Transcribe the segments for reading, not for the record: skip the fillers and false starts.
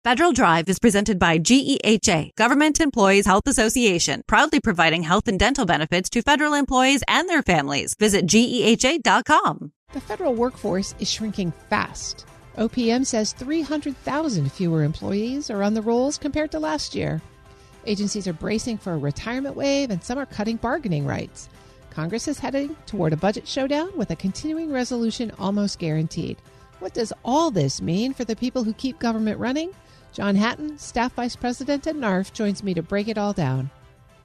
Federal Drive is presented by GEHA, Government Employees Health Association, proudly providing health and dental benefits to federal employees and their families. Visit GEHA.com. The federal workforce is shrinking fast. OPM says 300,000 fewer employees are on the rolls compared to last year. Agencies are bracing for a retirement wave, and some are cutting bargaining rights. Congress is heading toward a budget showdown with a continuing resolution almost guaranteed. What does all this mean for the people who keep government running? John Hatton, Staff Vice President at NARF, joins me to break it all down.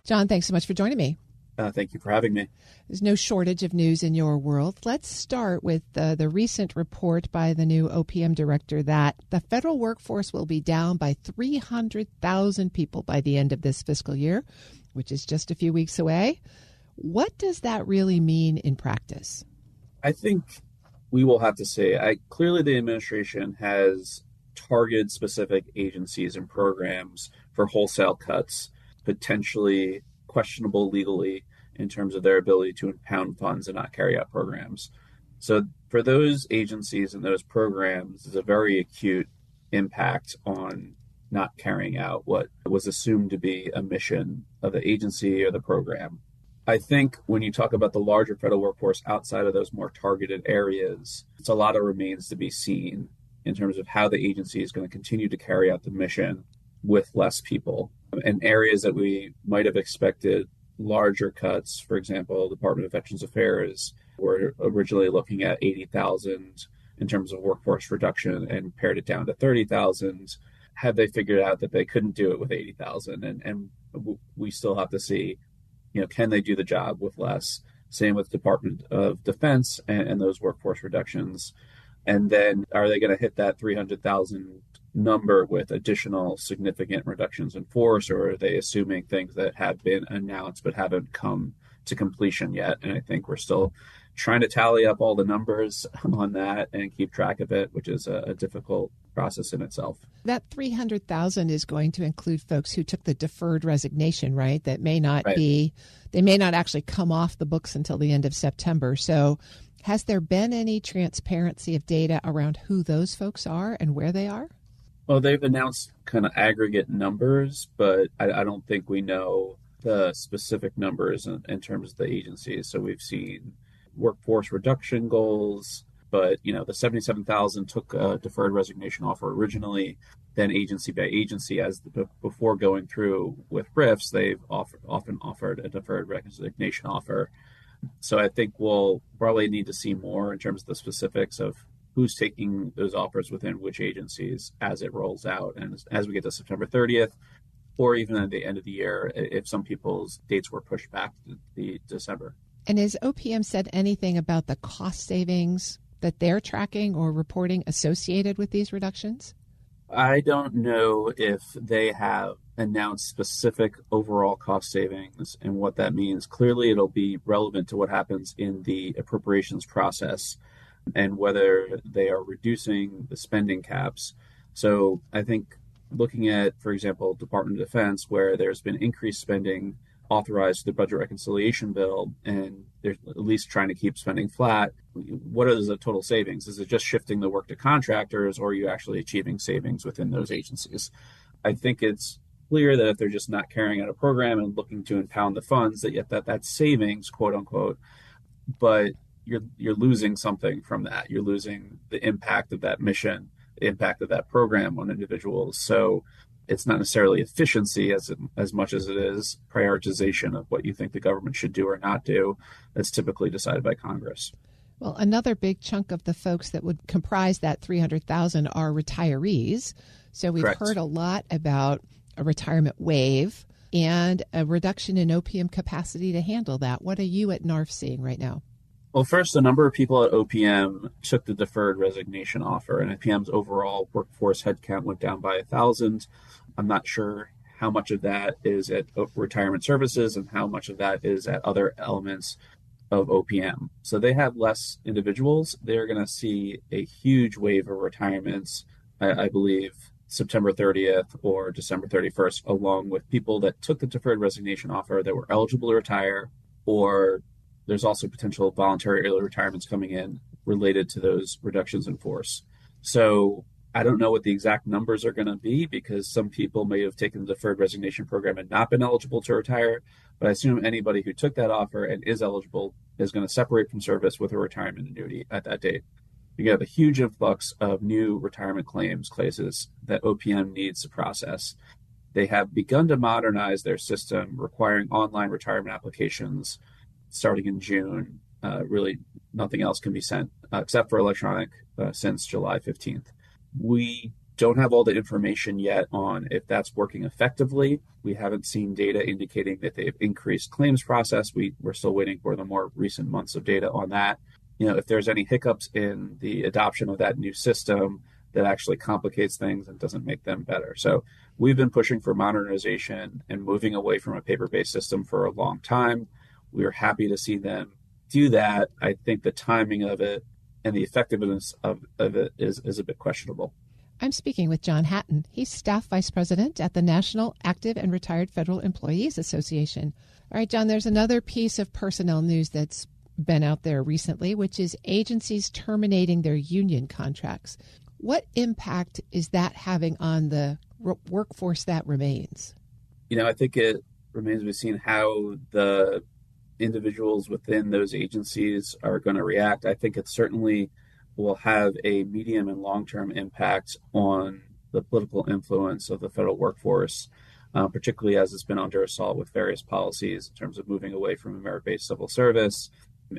John, thanks so much for joining me. Thank you for having me. There's no shortage of news in your world. Let's start with the recent report by the new OPM director that the federal workforce will be down by 300,000 people by the end of this fiscal year, which is just a few weeks away. What does that really mean in practice? I think we will have to say, clearly the administration has targeted specific agencies and programs for wholesale cuts, potentially questionable legally in terms of their ability to impound funds and not carry out programs. So for those agencies and those programs, there's a very acute impact on not carrying out what was assumed to be a mission of the agency or the program. I think when you talk about the larger federal workforce outside of those more targeted areas, it's a lot of remains to be seen in terms of how the agency is going to continue to carry out the mission with less people. In areas that we might have expected larger cuts, for example, the Department of Veterans Affairs were originally looking at 80,000 in terms of workforce reduction and pared it down to 30,000. Had they figured out that they couldn't do it with 80,000? And we still have to see, can they do the job with less? Same with Department of Defense and those workforce reductions. And then are they going to hit that 300,000 number with additional significant reductions in force, or are they assuming things that have been announced but haven't come to completion yet? And I think we're still trying to tally up all the numbers on that and keep track of it, which is a difficult process in itself. That 300,000 is going to include folks who took the deferred resignation, right? That may not they may not actually come off the books until the end of September. So has there been any transparency of data around who those folks are and where they are? Well, they've announced kind of aggregate numbers, but I don't think we know the specific numbers in terms of the agencies. So we've seen workforce reduction goals, but the 77,000 took a deferred resignation offer originally. Then agency by agency, before going through with RIFs, they've often offered a deferred resignation offer. So I think we'll probably need to see more in terms of the specifics of who's taking those offers within which agencies as it rolls out. And as we get to September 30th, or even at the end of the year, if some people's dates were pushed back to the December. And has OPM said anything about the cost savings that they're tracking or reporting associated with these reductions? I don't know if they have announced specific overall cost savings and what that means. Clearly, it'll be relevant to what happens in the appropriations process and whether they are reducing the spending caps. So I think looking at, for example, Department of Defense, where there's been increased spending authorized the budget reconciliation bill, and they're at least trying to keep spending flat. What is the total savings? Is it just shifting the work to contractors, or are you actually achieving savings within those agencies? I think it's clear that if they're just not carrying out a program and looking to impound the funds, that's savings, quote unquote, but you're losing something from that. You're losing the impact of that mission, the impact of that program on individuals. So it's not necessarily efficiency as much as it is prioritization of what you think the government should do or not do. That's typically decided by Congress. Well, another big chunk of the folks that would comprise that 300,000 are retirees. So we've heard a lot about a retirement wave and a reduction in OPM capacity to handle that. What are you at NARF seeing right now? Well, first, a number of people at OPM took the deferred resignation offer, and OPM's overall workforce headcount went down by 1,000. I'm not sure how much of that is at retirement services and how much of that is at other elements of OPM. So they have less individuals. They're going to see a huge wave of retirements, I believe, September 30th or December 31st, along with people that took the deferred resignation offer that were eligible to retire, or there's also potential voluntary early retirements coming in related to those reductions in force. So I don't know what the exact numbers are going to be because some people may have taken the deferred resignation program and not been eligible to retire. But I assume anybody who took that offer and is eligible is going to separate from service with a retirement annuity at that date. You have a huge influx of new retirement claims cases that OPM needs to process. They have begun to modernize their system, requiring online retirement applications starting in June. Really, nothing else can be sent except for electronic since July 15th. We don't have all the information yet on if that's working effectively. We haven't seen data indicating that they've increased claims process. We're still waiting for the more recent months of data on that. If there's any hiccups in the adoption of that new system that actually complicates things and doesn't make them better. So we've been pushing for modernization and moving away from a paper-based system for a long time. We are happy to see them do that. I think the timing of it and the effectiveness of it is a bit questionable. I'm speaking with John Hatton. He's Staff Vice President at the National Active and Retired Federal Employees Association. All right, John, there's another piece of personnel news that's been out there recently, which is agencies terminating their union contracts. What impact is that having on the workforce that remains? I think it remains to be seen how the individuals within those agencies are going to react. I think it certainly will have a medium and long-term impact on the political influence of the federal workforce, particularly as it's been under assault with various policies in terms of moving away from a merit-based civil service,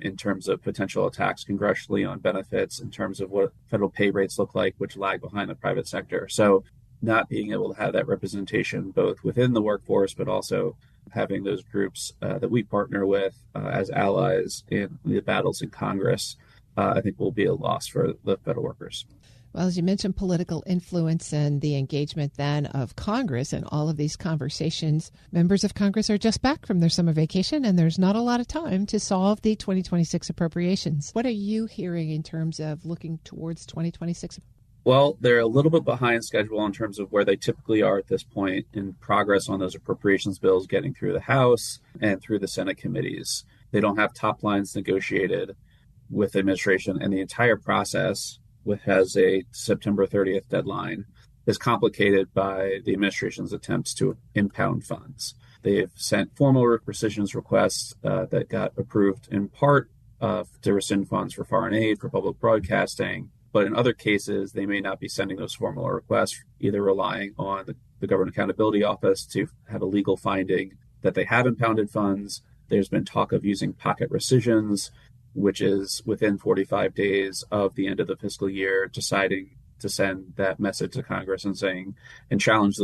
in terms of potential attacks congressionally on benefits, in terms of what federal pay rates look like, which lag behind the private sector. So not being able to have that representation both within the workforce, but also having those groups that we partner with as allies in the battles in Congress, I think will be a loss for the federal workers. Well, as you mentioned, political influence and the engagement then of Congress and all of these conversations, members of Congress are just back from their summer vacation, and there's not a lot of time to solve the 2026 appropriations. What are you hearing in terms of looking towards 2026? Well, they're a little bit behind schedule in terms of where they typically are at this point in progress on those appropriations bills getting through the House and through the Senate committees. They don't have top lines negotiated with the administration, and the entire process, which has a September 30th deadline, is complicated by the administration's attempts to impound funds. They've sent formal rescissions requests that got approved in part to rescind funds for foreign aid, for public broadcasting. But in other cases, they may not be sending those formal requests, either relying on the Government Accountability Office to have a legal finding that they have impounded funds. There's been talk of using pocket rescissions, which is within 45 days of the end of the fiscal year, deciding to send that message to Congress and challenge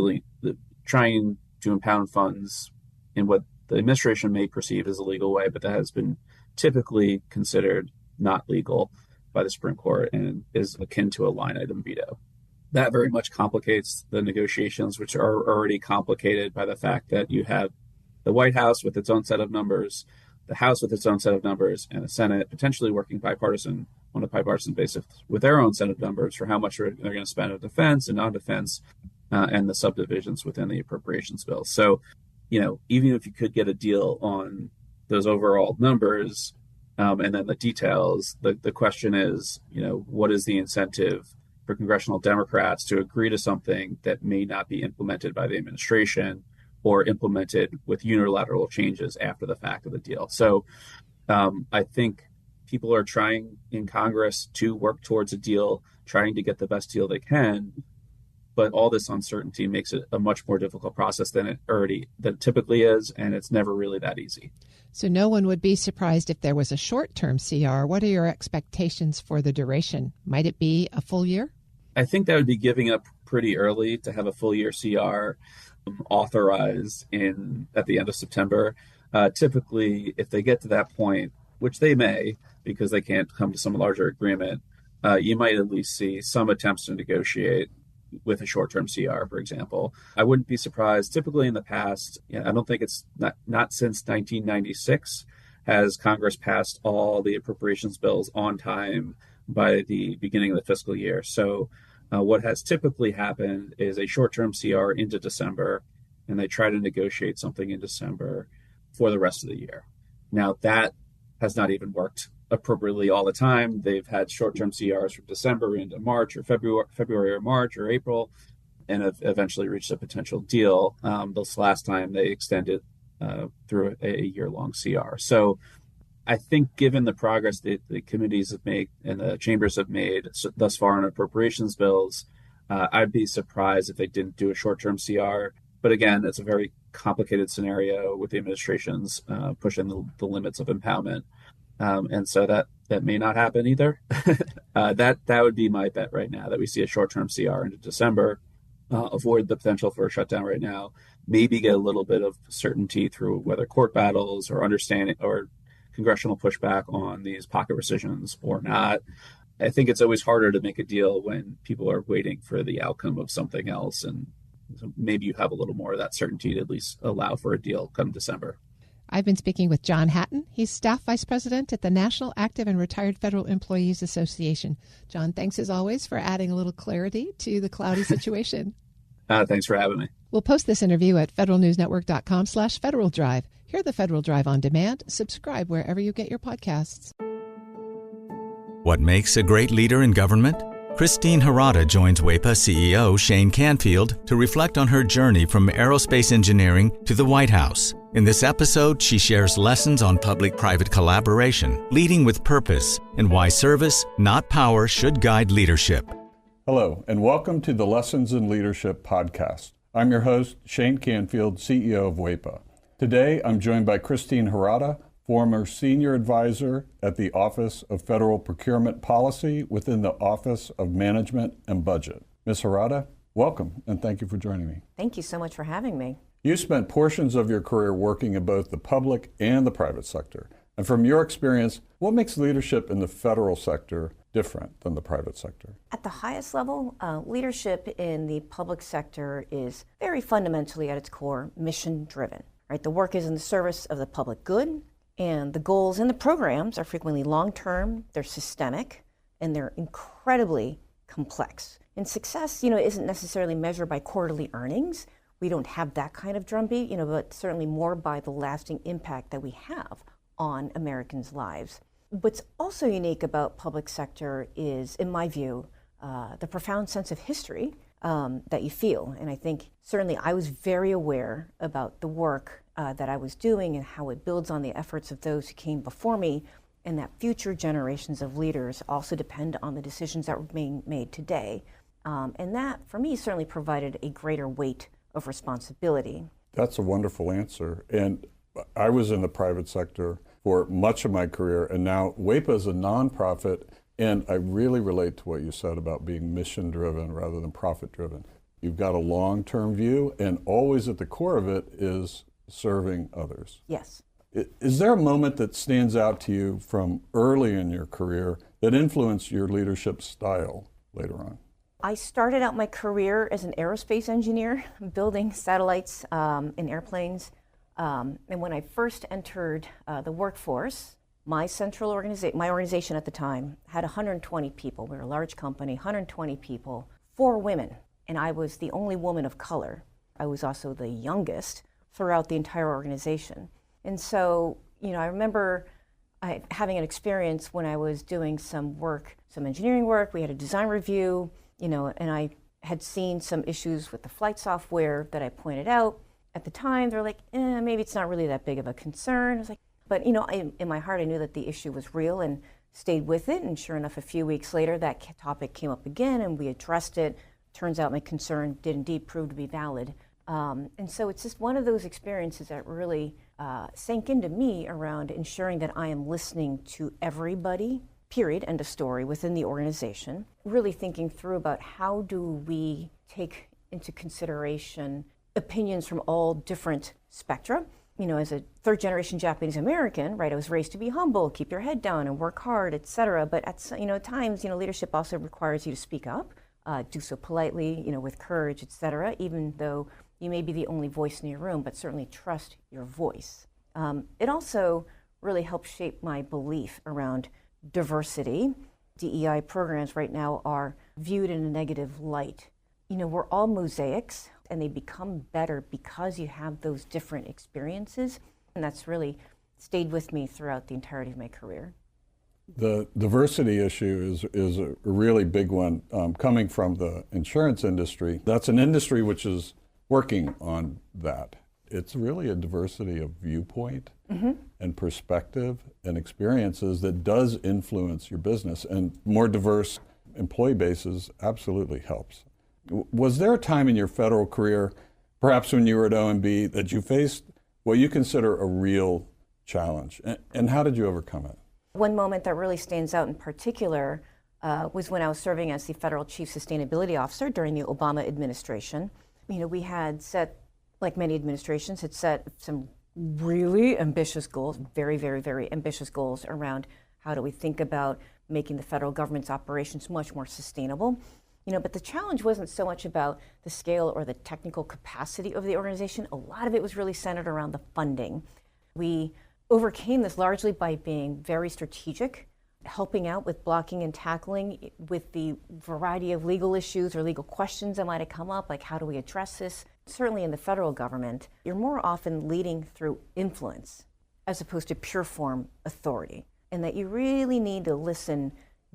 trying to impound funds in what the administration may perceive as a legal way, but that has been typically considered not legal by the Supreme Court and is akin to a line item veto. That very much complicates the negotiations, which are already complicated by the fact that you have the White House with its own set of numbers, the House with its own set of numbers, and the Senate potentially working on a bipartisan basis with their own set of numbers for how much they're going to spend on defense and non-defense and the subdivisions within the appropriations bill. So, even if you could get a deal on those overall numbers, and then the details, the question is, what is the incentive for congressional Democrats to agree to something that may not be implemented by the administration or implemented with unilateral changes after the fact of the deal? So I think people are trying in Congress to work towards a deal, trying to get the best deal they can. But all this uncertainty makes it a much more difficult process than it typically is, and it's never really that easy. So no one would be surprised if there was a short-term CR. What are your expectations for the duration? Might it be a full year? I think that would be giving up pretty early to have a full year CR authorized at the end of September. Typically, if they get to that point, which they may, because they can't come to some larger agreement, you might at least see some attempts to negotiate with a short-term CR, for example. I wouldn't be surprised. Typically in the past, I don't think it's not since 1996 has Congress passed all the appropriations bills on time by the beginning of the fiscal year. So what has typically happened is a short-term CR into December, and they try to negotiate something in December for the rest of the year. Now, that has not even worked appropriately all the time. They've had short-term CRs from December into March or February or March or April, and have eventually reached a potential deal. This last time they extended through a year-long CR. So I think given the progress the committees have made and the chambers have made thus far on appropriations bills, I'd be surprised if they didn't do a short-term CR. But again, it's a very complicated scenario with the administration's pushing the limits of impoundment. And so that may not happen either. That would be my bet right now, that we see a short-term CR into December, avoid the potential for a shutdown right now, maybe get a little bit of certainty through whether court battles or understanding or congressional pushback on these pocket rescissions or not. I think it's always harder to make a deal when people are waiting for the outcome of something else. And so maybe you have a little more of that certainty to at least allow for a deal come December. I've been speaking with John Hatton. He's Staff Vice President at the National Active and Retired Federal Employees Association. John, thanks as always for adding a little clarity to the cloudy situation. Thanks for having me. We'll post this interview at federalnewsnetwork.com/Federal Drive. Hear the Federal Drive on demand. Subscribe wherever you get your podcasts. What makes a great leader in government? Christine Harada joins WEPA CEO Shane Canfield to reflect on her journey from aerospace engineering to the White House. In this episode, she shares lessons on public-private collaboration, leading with purpose, and why service, not power, should guide leadership. Hello, and welcome to the Lessons in Leadership podcast. I'm your host, Shane Canfield, CEO of WEPA. Today, I'm joined by Christine Harada, former Senior Advisor at the Office of Federal Procurement Policy within the Office of Management and Budget. Ms. Harada, welcome, and thank you for joining me. Thank you so much for having me. You spent portions of your career working in both the public and the private sector. And from your experience, what makes leadership in the federal sector different than the private sector? At the highest level, leadership in the public sector is very fundamentally at its core mission-driven. Right? The work is in the service of the public good, and the goals and the programs are frequently long-term, they're systemic, and they're incredibly complex. And success, isn't necessarily measured by quarterly earnings. We don't have that kind of drumbeat, but certainly more by the lasting impact that we have on Americans' lives. What's also unique about public sector is, in my view, the profound sense of history that you feel. And I think certainly I was very aware about the work that I was doing and how it builds on the efforts of those who came before me, and that future generations of leaders also depend on the decisions that were being made today. And that, for me, certainly provided a greater weight of responsibility. That's a wonderful answer. And I was in the private sector for much of my career, and now WEPA is a nonprofit, and I really relate to what you said about being mission-driven rather than profit-driven. You've got a long-term view, and always at the core of it is serving others. Yes. Is there a moment that stands out to you from early in your career that influenced your leadership style later on? I started out my career as an aerospace engineer, building satellites in airplanes. And when I first entered the workforce, my organization at the time had 120 people. We were a large company, 120 people, 4 women, and I was the only woman of color. I was also the youngest throughout the entire organization. And so, I remember having an experience when I was doing some engineering work. We had a design review, and I had seen some issues with the flight software that I pointed out. At the time, they're like, maybe it's not really that big of a concern. I was like, but in my heart, I knew that the issue was real and stayed with it. And sure enough, a few weeks later, that topic came up again, and we addressed it. Turns out my concern did indeed prove to be valid. And so it's just one of those experiences that really sank into me around ensuring that I am listening to everybody, period, end of story, within the organization, really thinking through about how do we take into consideration opinions from all different spectra. As a third-generation Japanese American, right, I was raised to be humble, keep your head down, and work hard, etc. But at times, leadership also requires you to speak up, do so politely, with courage, etc. Even though you may be the only voice in your room, but certainly trust your voice. It also really helped shape my belief around diversity. DEI programs right now are viewed in a negative light. We're all mosaics, and they become better because you have those different experiences. And that's really stayed with me throughout the entirety of my career. The diversity issue is a really big one coming from the insurance industry. That's an industry which is working on that. It's really a diversity of viewpoint and perspective and experiences that does influence your business, and more diverse employee bases absolutely helps. Was there a time in your federal career, perhaps when you were at OMB, that you faced what you consider a real challenge, and how did you overcome it? One moment that really stands out in particular was when I was serving as the Federal Chief Sustainability Officer during the Obama administration. You know, we had set, like many administrations, had set some really ambitious goals, very, very, very ambitious goals around how do we think about making the federal government's operations much more sustainable. You know, but the challenge wasn't so much about the scale or the technical capacity of the organization. A lot of it was really centered around the funding. We overcame this largely by being very strategic, helping out with blocking and tackling with the variety of legal issues or legal questions that might have come up, like how do we address this? Certainly in the federal government, you're more often leading through influence as opposed to pure form authority, and that you really need to listen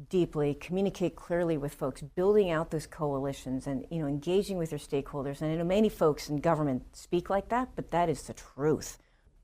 deeply, communicate clearly with folks, building out those coalitions and, you know, engaging with your stakeholders. And I know many folks in government speak like that, but that is the truth.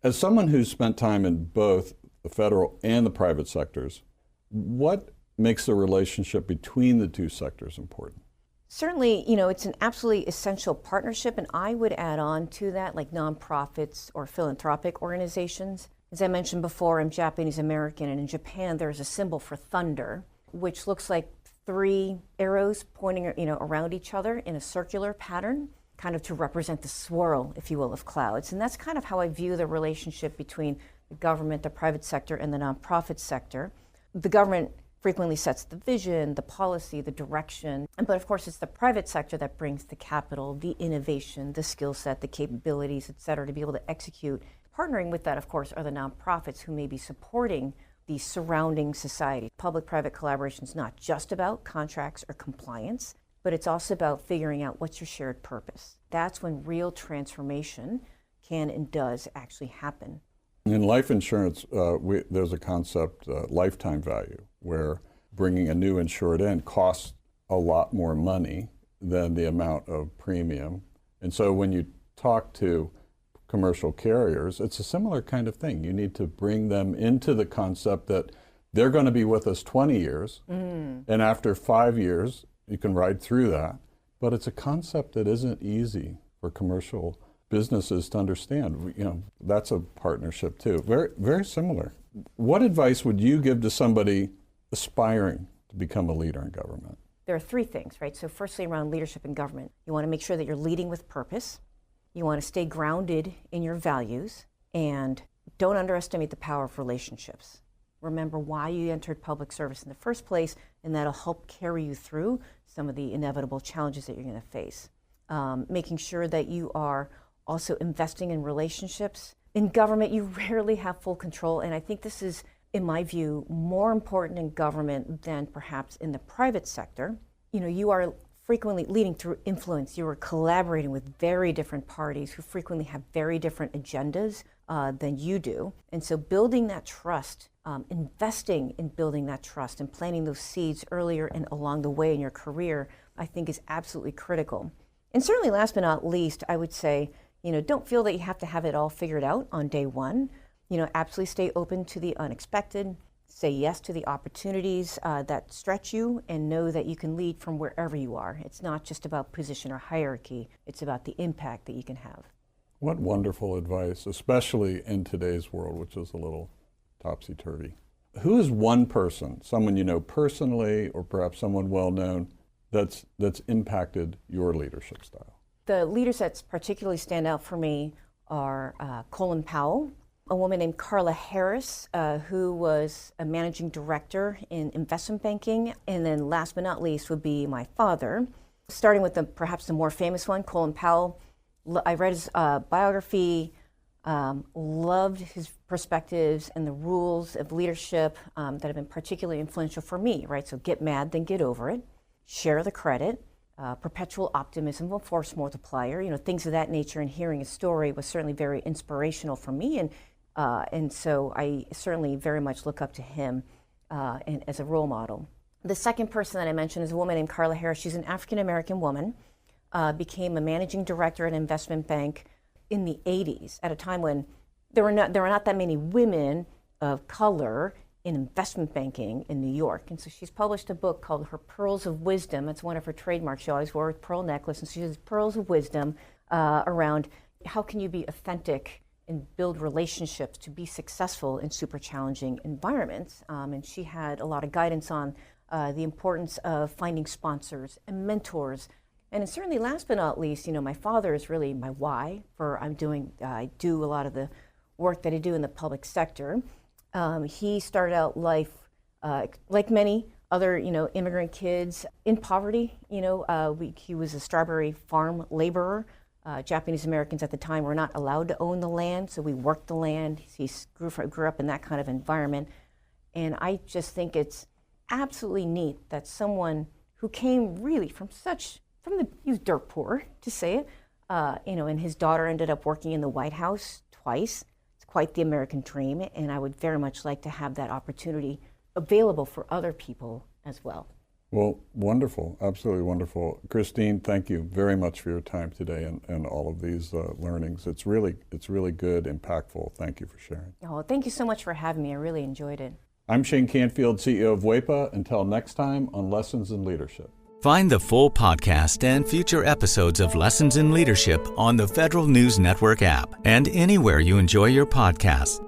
As someone who's spent time in both the federal and the private sectors, what makes the relationship between the two sectors important? Certainly, you know, it's an absolutely essential partnership, and I would add on to that, like nonprofits or philanthropic organizations. As I mentioned before, I'm Japanese American, and in Japan there's a symbol for thunder, which looks like 3 arrows pointing, you know, around each other in a circular pattern, kind of to represent the swirl, if you will, of clouds. And that's kind of how I view the relationship between the government, the private sector, and the nonprofit sector. The government frequently sets the vision, the policy, the direction, but of course it's the private sector that brings the capital, the innovation, the skill set, the capabilities, et cetera, to be able to execute. Partnering with that, of course, are the nonprofits who may be supporting the surrounding society. Public-private collaboration is not just about contracts or compliance, but it's also about figuring out what's your shared purpose. That's when real transformation can and does actually happen. In life insurance, there's a concept, lifetime value, where bringing a new insured in costs a lot more money than the amount of premium. And so when you talk to commercial carriers, it's a similar kind of thing. You need to bring them into the concept that they're going to be with us 20 years, and after 5 years, you can ride through that. But it's a concept that isn't easy for commercial businesses to understand. You know, that's a partnership too. Very, very similar. What advice would you give to somebody aspiring to become a leader in government? There are 3 things, right? So firstly, around leadership in government, you want to make sure that you're leading with purpose. You want to stay grounded in your values, and don't underestimate the power of relationships. Remember why you entered public service in the first place, and that'll help carry you through some of the inevitable challenges that you're going to face. Making sure that you are also investing in relationships. In government, you rarely have full control, and I think this is, in my view, more important in government than perhaps in the private sector. You know, you are frequently leading through influence. You are collaborating with very different parties who frequently have very different agendas than you do. And so building that trust, investing in building that trust and planting those seeds earlier and along the way in your career, I think is absolutely critical. And certainly last but not least, I would say, you know, don't feel that you have to have it all figured out on day one. You know, absolutely stay open to the unexpected, say yes to the opportunities that stretch you, and know that you can lead from wherever you are. It's not just about position or hierarchy, it's about the impact that you can have. What wonderful advice, especially in today's world, which is a little topsy-turvy. Who is one person, someone you know personally, or perhaps someone well-known, that's impacted your leadership style? The leaders that particularly stand out for me are Colin Powell, a woman named Carla Harris, who was a managing director in investment banking, and then last but not least would be my father. Starting with perhaps the more famous one, Colin Powell. I read his biography, loved his perspectives and the rules of leadership that have been particularly influential for me, right? So get mad, then get over it. Share the credit. Perpetual optimism, a force multiplier, you know, things of that nature. And hearing his story was certainly very inspirational for me. And so I certainly very much look up to him and as a role model. The second person that I mentioned is a woman named Carla Harris. She's an African-American woman, became a managing director at an investment bank in the 80s, at a time when there were not that many women of color in investment banking in New York. And so she's published a book called Her Pearls of Wisdom. It's one of her trademarks. She always wore a pearl necklace, and she has pearls of wisdom around how can you be authentic and build relationships to be successful in super challenging environments. And she had a lot of guidance on the importance of finding sponsors and mentors. And certainly last but not least, my father is really my why for I do a lot of the work that I do in the public sector. He started out life like many other, immigrant kids in poverty. He was a strawberry farm laborer. Japanese Americans at the time were not allowed to own the land, so we worked the land. He grew up in that kind of environment. And I just think it's absolutely neat that someone who came really he was dirt poor, to say it, and his daughter ended up working in the White House twice. It's quite the American dream, and I would very much like to have that opportunity available for other people as well. Well, wonderful, absolutely wonderful. Christine, thank you very much for your time today and all of these learnings. It's really good, impactful. Thank you for sharing. Oh, thank you so much for having me. I really enjoyed it. I'm Shane Canfield, CEO of WEPA. Until next time on Lessons in Leadership. Find the full podcast and future episodes of Lessons in Leadership on the Federal News Network app and anywhere you enjoy your podcasts.